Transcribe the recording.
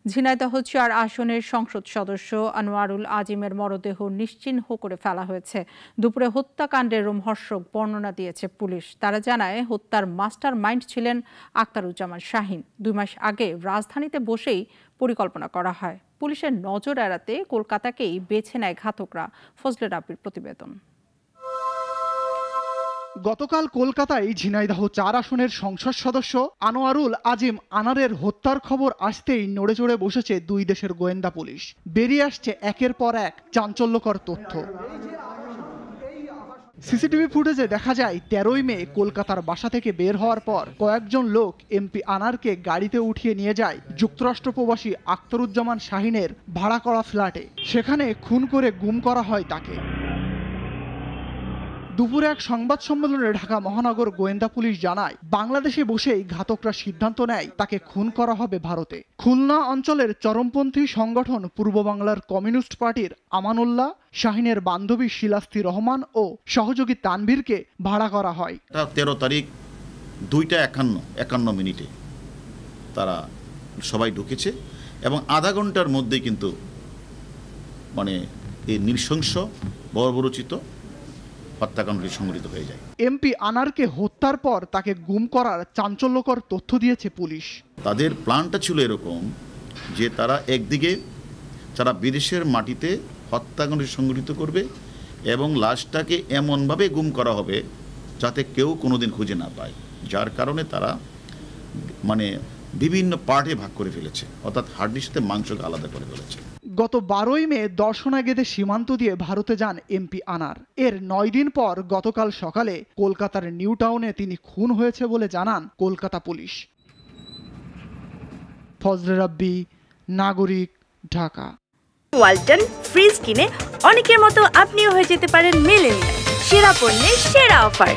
ঝিনাইদহ ৪ আসনের সংসদ সদস্য আনোয়ারুল আজিমের মরদেহ নিশ্চিহ্ন করে ফেলা হয়েছে। দুপুরে হত্যাকাণ্ডের রোমহর্ষক বর্ণনা দিয়েছে পুলিশ। তারা জানায়, হত্যার মাস্টার মাইন্ড ছিলেন আখতারুজ্জামান শাহীন। 2 মাস আগে রাজধানীতে বসেই পরিকল্পনা করা হয়। পুলিশের নজর এড়াতে কলকাতাকেই বেছে নেয় ঘাতকরা। ফজলে রাব্বির প্রতিবেদন। গতকাল কলকাতায় ঝিনাইদহ ৪ আসনের সংসদ সদস্য আনোয়ারুল আজিম আনারের হত্যার খবর আসতেই নড়েচড়ে বসেছে দুই দেশের গোয়েন্দা পুলিশ। বেরিয়ে আসছে একের পর এক চাঞ্চল্যকর তথ্য। সিসিটিভি ফুটেজে দেখা যায় 13ই মে কলকাতার বাসা থেকে বের হওয়ার পর কয়েকজন লোক এমপি আনারকে গাড়িতে উঠিয়ে নিয়ে যায় যুক্তরাষ্ট্র প্রবাসী আখতারুজ্জামান শাহীনের ভাড়া করা ফ্ল্যাটে। সেখানে খুন করে গুম করা হয় তাকে। দুপুরে এক সংবাদ সম্মেলনে ঢাকা মহানগর গোয়েন্দা পুলিশ জানায়, বাংলাদেশে বসেই ঘাতকরা সিদ্ধান্ত নেয় তাকে খুন করা হবে ভারতে। খুলনা অঞ্চলের চরমপন্থী সংগঠন পূর্ব বাংলার কমিউনিস্ট পার্টির আমানুল্লাহ, শাহীনের বান্ধবী শিলাস্তি রহমান ও সহযোগী তানভীরকে ভাড়া করা হয়। 13 তারিখ 2:51 তারা সবাই ঢুকেছে এবং আধা ঘন্টার মধ্যে কিন্তু এই নৃশংস বর্বরচিত হত্যাকাণ্ডটি সংঘটিত হয়ে যায়। এমপি আনারকে হত্যার পর তাকে গুম করার চাঞ্চল্যকর তথ্য দিয়েছে পুলিশ। তাদের প্ল্যানটা ছিল এরকম যে তারা একদিকে তারা বিদেশের মাটিতে হত্যাকাণ্ড সংঘটিত করবে এবং লাশটাকে এমনভাবে গুম করা হবে যাতে কেউ কোনোদিন খুঁজে না পায়, যার কারণে তারা বিভিন্ন পার্টে ভাগ করে ফেলেছে, অর্থাৎ হাড্ডির সাথে মাংসকে আলাদা করে ফেলেছে। গত 12ই মে দর্শনা গেদে সীমান্ত দিয়ে ভারতে যান এমপি আনার। এর 9 দিন পর গতকাল সকালে কলকাতার নিউ টাউনে তিনি খুন হয়েছে বলে জানান কলকাতা পুলিশ। ফজলে রাব্বি, নাগরিক, ঢাকা। ওয়ালটন ফ্রিজ কিনে অনেকের মতো আপনিও হয়ে যেতে পারেন মিলেনিয়াল। সেরা পণ্যের সেরা অফার।